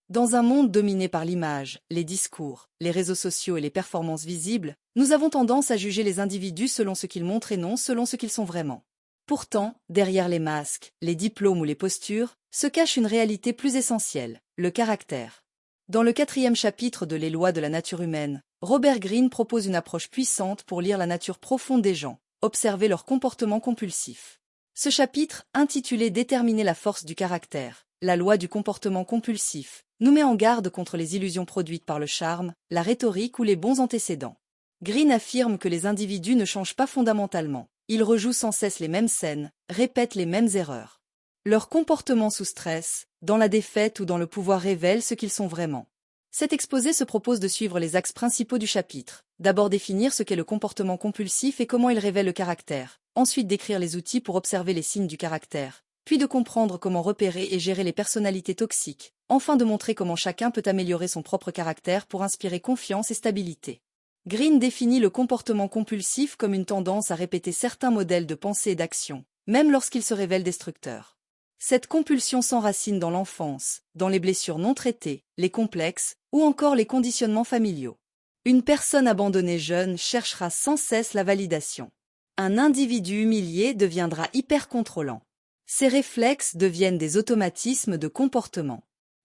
Dans un monde dominé par l'image, les discours, les réseaux sociaux et les performances visibles, nous avons tendance à juger les individus selon ce qu'ils montrent et non selon ce qu'ils sont vraiment. Pourtant, derrière les masques, les diplômes ou les postures, se cache une réalité plus essentielle, le caractère. Dans le 4e chapitre de Les lois de la nature humaine, Robert Greene propose une approche puissante pour lire la nature profonde des gens, observer leur comportement compulsif. Ce chapitre, intitulé Déterminer la force du caractère, la loi du comportement compulsif, nous met en garde contre les illusions produites par le charme, la rhétorique ou les bons antécédents. Greene affirme que les individus ne changent pas fondamentalement, ils rejouent sans cesse les mêmes scènes, répètent les mêmes erreurs. Leur comportement sous stress, dans la défaite ou dans le pouvoir révèle ce qu'ils sont vraiment. Cet exposé se propose de suivre les axes principaux du chapitre. D'abord définir ce qu'est le comportement compulsif et comment il révèle le caractère. Ensuite décrire les outils pour observer les signes du caractère. Puis de comprendre comment repérer et gérer les personnalités toxiques. Enfin de montrer comment chacun peut améliorer son propre caractère pour inspirer confiance et stabilité. Greene définit le comportement compulsif comme une tendance à répéter certains modèles de pensée et d'action, même lorsqu'ils se révèlent destructeurs. Cette compulsion s'enracine dans l'enfance, dans les blessures non traitées, les complexes, ou encore les conditionnements familiaux. Une personne abandonnée jeune cherchera sans cesse la validation. Un individu humilié deviendra hyper contrôlant. Ces réflexes deviennent des automatismes de comportement.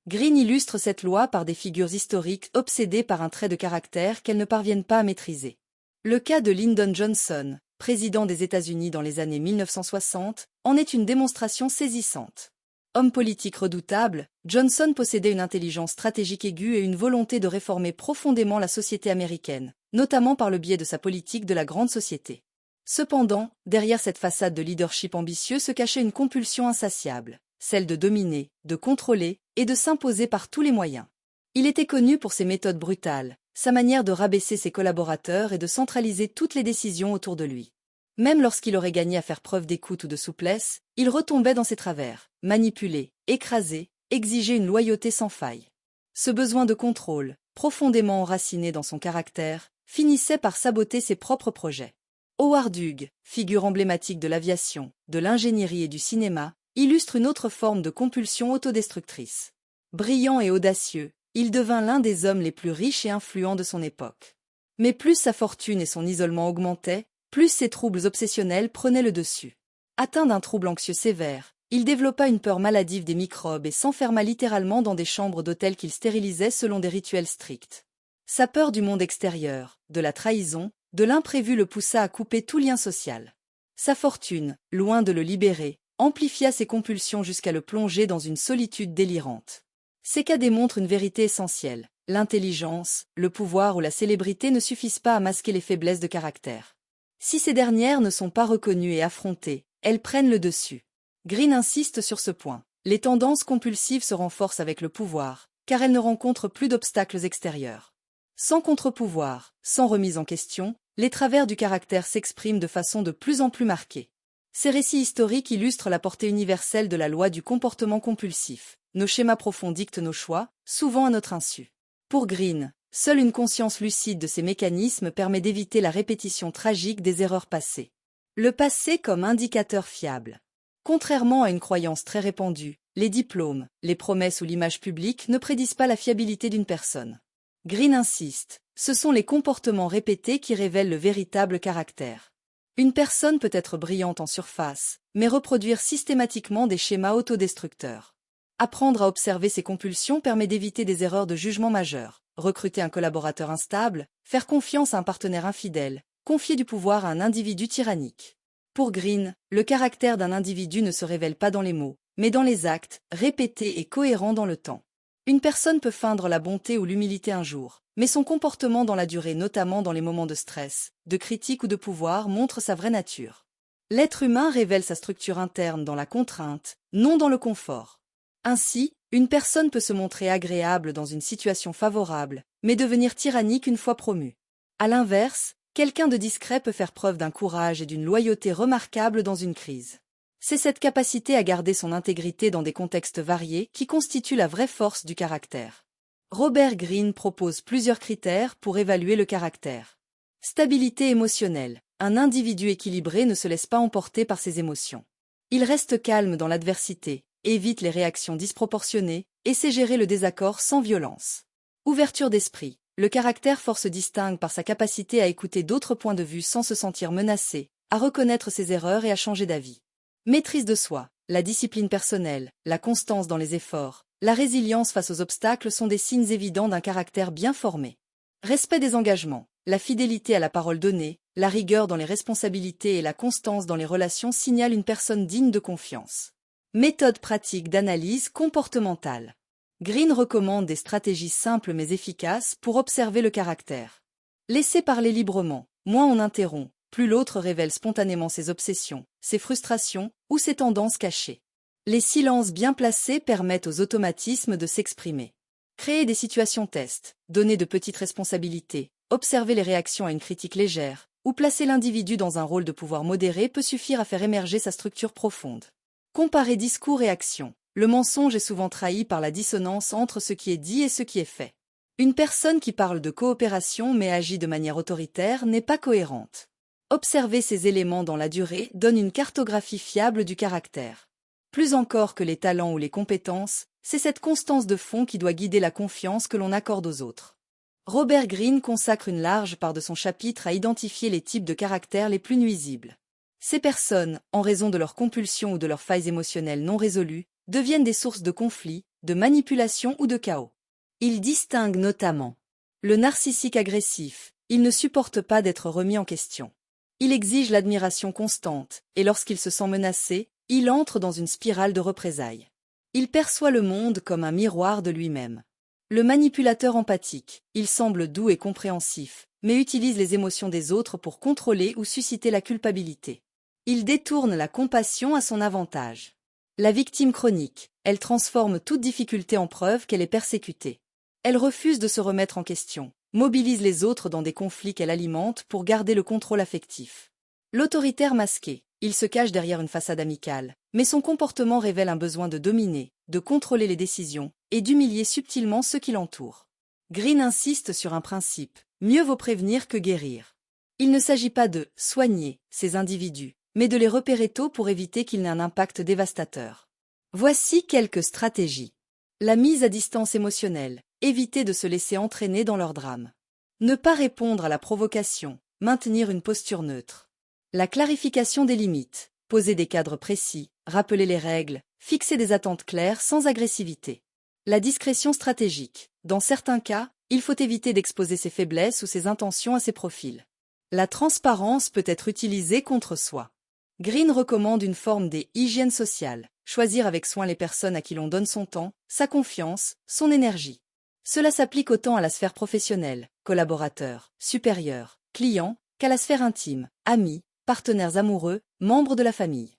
Greene illustre cette loi par des figures historiques obsédées par un trait de caractère qu'elles ne parviennent pas à maîtriser. Le cas de Lyndon Johnson, président des États-Unis dans les années 1960, en est une démonstration saisissante. Homme politique redoutable, Johnson possédait une intelligence stratégique aiguë et une volonté de réformer profondément la société américaine, notamment par le biais de sa politique de la grande société. Cependant, derrière cette façade de leadership ambitieux se cachait une compulsion insatiable, celle de dominer, de contrôler et de s'imposer par tous les moyens. Il était connu pour ses méthodes brutales, sa manière de rabaisser ses collaborateurs et de centraliser toutes les décisions autour de lui. Même lorsqu'il aurait gagné à faire preuve d'écoute ou de souplesse, il retombait dans ses travers, manipuler, écraser, exiger une loyauté sans faille. Ce besoin de contrôle, profondément enraciné dans son caractère, finissait par saboter ses propres projets. Howard Hughes, figure emblématique de l'aviation, de l'ingénierie et du cinéma, illustre une autre forme de compulsion autodestructrice. Brillant et audacieux, il devint l'un des hommes les plus riches et influents de son époque. Mais plus sa fortune et son isolement augmentaient, plus ses troubles obsessionnels prenaient le dessus. Atteint d'un trouble anxieux sévère, il développa une peur maladive des microbes et s'enferma littéralement dans des chambres d'hôtel qu'il stérilisait selon des rituels stricts. Sa peur du monde extérieur, de la trahison, de l'imprévu le poussa à couper tout lien social. Sa fortune, loin de le libérer, amplifia ses compulsions jusqu'à le plonger dans une solitude délirante. Ces cas démontrent une vérité essentielle. L'intelligence, le pouvoir ou la célébrité ne suffisent pas à masquer les faiblesses de caractère. Si ces dernières ne sont pas reconnues et affrontées, elles prennent le dessus. Greene insiste sur ce point. Les tendances compulsives se renforcent avec le pouvoir, car elles ne rencontrent plus d'obstacles extérieurs. Sans contre-pouvoir, sans remise en question, les travers du caractère s'expriment de façon de plus en plus marquée. Ces récits historiques illustrent la portée universelle de la loi du comportement compulsif. Nos schémas profonds dictent nos choix, souvent à notre insu. Pour Greene, seule une conscience lucide de ces mécanismes permet d'éviter la répétition tragique des erreurs passées. Le passé comme indicateur fiable. Contrairement à une croyance très répandue, les diplômes, les promesses ou l'image publique ne prédisent pas la fiabilité d'une personne. Greene insiste, ce sont les comportements répétés qui révèlent le véritable caractère. Une personne peut être brillante en surface, mais reproduire systématiquement des schémas autodestructeurs. Apprendre à observer ses compulsions permet d'éviter des erreurs de jugement majeures, recruter un collaborateur instable, faire confiance à un partenaire infidèle, confier du pouvoir à un individu tyrannique. Pour Greene, le caractère d'un individu ne se révèle pas dans les mots, mais dans les actes, répétés et cohérents dans le temps. Une personne peut feindre la bonté ou l'humilité un jour, mais son comportement dans la durée, notamment dans les moments de stress, de critique ou de pouvoir, montre sa vraie nature. L'être humain révèle sa structure interne dans la contrainte, non dans le confort. Ainsi, une personne peut se montrer agréable dans une situation favorable, mais devenir tyrannique une fois promue. À l'inverse, quelqu'un de discret peut faire preuve d'un courage et d'une loyauté remarquables dans une crise. C'est cette capacité à garder son intégrité dans des contextes variés qui constitue la vraie force du caractère. Robert Greene propose plusieurs critères pour évaluer le caractère. Stabilité émotionnelle. Un individu équilibré ne se laisse pas emporter par ses émotions. Il reste calme dans l'adversité, évite les réactions disproportionnées, et sait gérer le désaccord sans violence. Ouverture d'esprit. Le caractère fort se distingue par sa capacité à écouter d'autres points de vue sans se sentir menacé, à reconnaître ses erreurs et à changer d'avis. Maîtrise de soi. La discipline personnelle, la constance dans les efforts, la résilience face aux obstacles sont des signes évidents d'un caractère bien formé. Respect des engagements. La fidélité à la parole donnée, la rigueur dans les responsabilités et la constance dans les relations signalent une personne digne de confiance. Méthode pratique d'analyse comportementale. Green recommande des stratégies simples mais efficaces pour observer le caractère. Laissez parler librement, moins on interrompt, plus l'autre révèle spontanément ses obsessions, ses frustrations ou ses tendances cachées. Les silences bien placés permettent aux automatismes de s'exprimer. Créer des situations tests, donner de petites responsabilités, observer les réactions à une critique légère, ou placer l'individu dans un rôle de pouvoir modéré peut suffire à faire émerger sa structure profonde. Comparer discours et actions. Le mensonge est souvent trahi par la dissonance entre ce qui est dit et ce qui est fait. Une personne qui parle de coopération mais agit de manière autoritaire n'est pas cohérente. Observer ces éléments dans la durée donne une cartographie fiable du caractère. Plus encore que les talents ou les compétences, c'est cette constance de fond qui doit guider la confiance que l'on accorde aux autres. Robert Greene consacre une large part de son chapitre à identifier les types de caractères les plus nuisibles. Ces personnes, en raison de leurs compulsions ou de leurs failles émotionnelles non résolues, deviennent des sources de conflits, de manipulation ou de chaos. Il distingue notamment le narcissique agressif. Il ne supporte pas d'être remis en question. Il exige l'admiration constante, et lorsqu'il se sent menacé, il entre dans une spirale de représailles. Il perçoit le monde comme un miroir de lui-même. Le manipulateur empathique. Il semble doux et compréhensif, mais utilise les émotions des autres pour contrôler ou susciter la culpabilité. Il détourne la compassion à son avantage. La victime chronique. Elle transforme toute difficulté en preuve qu'elle est persécutée. Elle refuse de se remettre en question, mobilise les autres dans des conflits qu'elle alimente pour garder le contrôle affectif. L'autoritaire masqué. Il se cache derrière une façade amicale, mais son comportement révèle un besoin de dominer, de contrôler les décisions et d'humilier subtilement ceux qui l'entourent. Greene insiste sur un principe, mieux vaut prévenir que guérir. Il ne s'agit pas de « soigner » ces individus, mais de les repérer tôt pour éviter qu'ils n'aient un impact dévastateur. Voici quelques stratégies. La mise à distance émotionnelle, éviter de se laisser entraîner dans leur drame. Ne pas répondre à la provocation, maintenir une posture neutre. La clarification des limites, poser des cadres précis, rappeler les règles, fixer des attentes claires sans agressivité. La discrétion stratégique. Dans certains cas, il faut éviter d'exposer ses faiblesses ou ses intentions à ses profils. La transparence peut être utilisée contre soi. Greene recommande une forme d'hygiène sociale, choisir avec soin les personnes à qui l'on donne son temps, sa confiance, son énergie. Cela s'applique autant à la sphère professionnelle, collaborateurs, supérieurs, clients, qu'à la sphère intime, amis, partenaires amoureux, membres de la famille.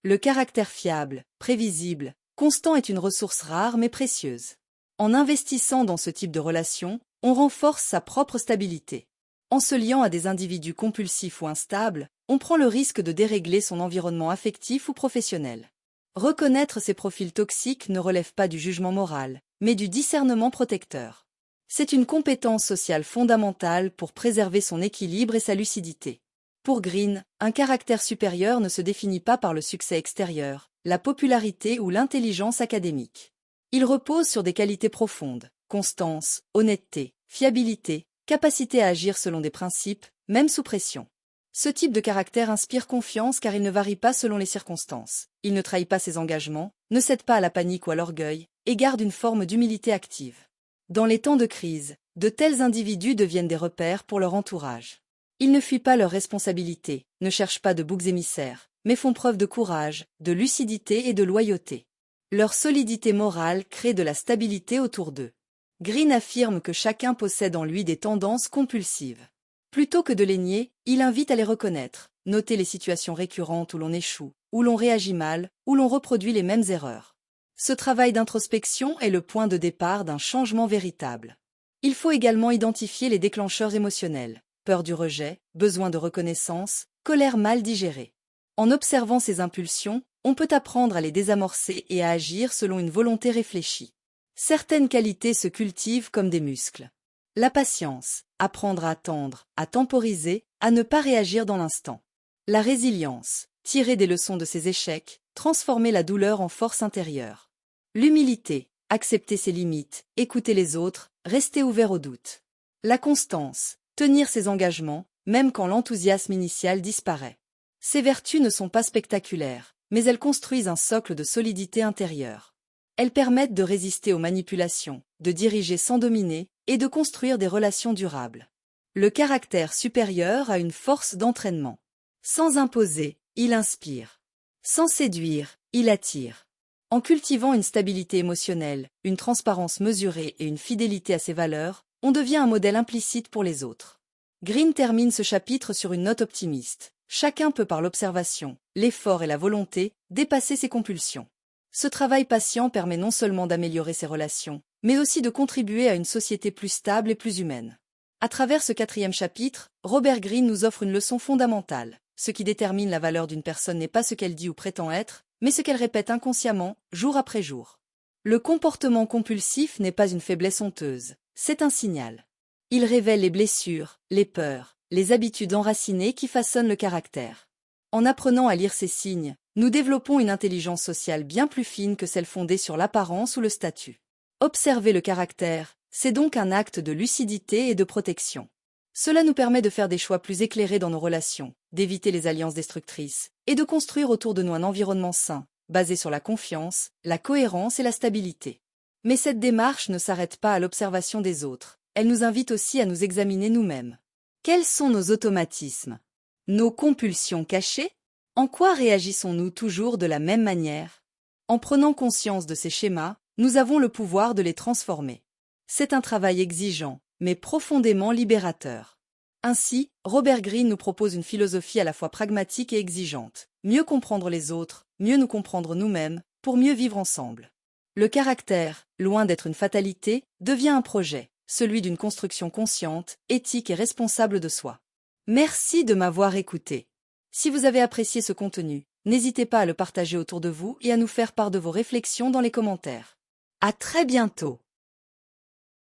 Le caractère fiable, prévisible, constant est une ressource rare mais précieuse. En investissant dans ce type de relation, on renforce sa propre stabilité. En se liant à des individus compulsifs ou instables, on prend le risque de dérégler son environnement affectif ou professionnel. Reconnaître ces profils toxiques ne relève pas du jugement moral, mais du discernement protecteur. C'est une compétence sociale fondamentale pour préserver son équilibre et sa lucidité. Pour Greene, un caractère supérieur ne se définit pas par le succès extérieur, la popularité ou l'intelligence académique. Il repose sur des qualités profondes, constance, honnêteté, fiabilité, capacité à agir selon des principes, même sous pression. Ce type de caractère inspire confiance car il ne varie pas selon les circonstances, il ne trahit pas ses engagements, ne cède pas à la panique ou à l'orgueil, et garde une forme d'humilité active. Dans les temps de crise, de tels individus deviennent des repères pour leur entourage. Ils ne fuient pas leurs responsabilités, ne cherchent pas de boucs émissaires, mais font preuve de courage, de lucidité et de loyauté. Leur solidité morale crée de la stabilité autour d'eux. Greene affirme que chacun possède en lui des tendances compulsives. Plutôt que de les nier, il invite à les reconnaître, noter les situations récurrentes où l'on échoue, où l'on réagit mal, où l'on reproduit les mêmes erreurs. Ce travail d'introspection est le point de départ d'un changement véritable. Il faut également identifier les déclencheurs émotionnels. Peur du rejet, besoin de reconnaissance, colère mal digérée. En observant ces impulsions, on peut apprendre à les désamorcer et à agir selon une volonté réfléchie. Certaines qualités se cultivent comme des muscles. La patience, apprendre à attendre, à temporiser, à ne pas réagir dans l'instant. La résilience, tirer des leçons de ses échecs, transformer la douleur en force intérieure. L'humilité, accepter ses limites, écouter les autres, rester ouvert au doute. La constance, tenir ses engagements, même quand l'enthousiasme initial disparaît. Ces vertus ne sont pas spectaculaires, mais elles construisent un socle de solidité intérieure. Elles permettent de résister aux manipulations, de diriger sans dominer, et de construire des relations durables. Le caractère supérieur a une force d'entraînement. Sans imposer, il inspire. Sans séduire, il attire. En cultivant une stabilité émotionnelle, une transparence mesurée et une fidélité à ses valeurs, on devient un modèle implicite pour les autres. Green termine ce chapitre sur une note optimiste. Chacun peut par l'observation, l'effort et la volonté, dépasser ses compulsions. Ce travail patient permet non seulement d'améliorer ses relations, mais aussi de contribuer à une société plus stable et plus humaine. À travers ce 4e chapitre, Robert Greene nous offre une leçon fondamentale. Ce qui détermine la valeur d'une personne n'est pas ce qu'elle dit ou prétend être, mais ce qu'elle répète inconsciemment, jour après jour. Le comportement compulsif n'est pas une faiblesse honteuse, c'est un signal. Il révèle les blessures, les peurs, les habitudes enracinées qui façonnent le caractère. En apprenant à lire ces signes, nous développons une intelligence sociale bien plus fine que celle fondée sur l'apparence ou le statut. Observer le caractère, c'est donc un acte de lucidité et de protection. Cela nous permet de faire des choix plus éclairés dans nos relations, d'éviter les alliances destructrices, et de construire autour de nous un environnement sain, basé sur la confiance, la cohérence et la stabilité. Mais cette démarche ne s'arrête pas à l'observation des autres, elle nous invite aussi à nous examiner nous-mêmes. Quels sont nos automatismes? Nos compulsions cachées? En quoi réagissons-nous toujours de la même manière? En prenant conscience de ces schémas, nous avons le pouvoir de les transformer. C'est un travail exigeant, mais profondément libérateur. Ainsi, Robert Greene nous propose une philosophie à la fois pragmatique et exigeante. Mieux comprendre les autres, mieux nous comprendre nous-mêmes, pour mieux vivre ensemble. Le caractère, loin d'être une fatalité, devient un projet, celui d'une construction consciente, éthique et responsable de soi. Merci de m'avoir écouté. Si vous avez apprécié ce contenu, n'hésitez pas à le partager autour de vous et à nous faire part de vos réflexions dans les commentaires. À très bientôt!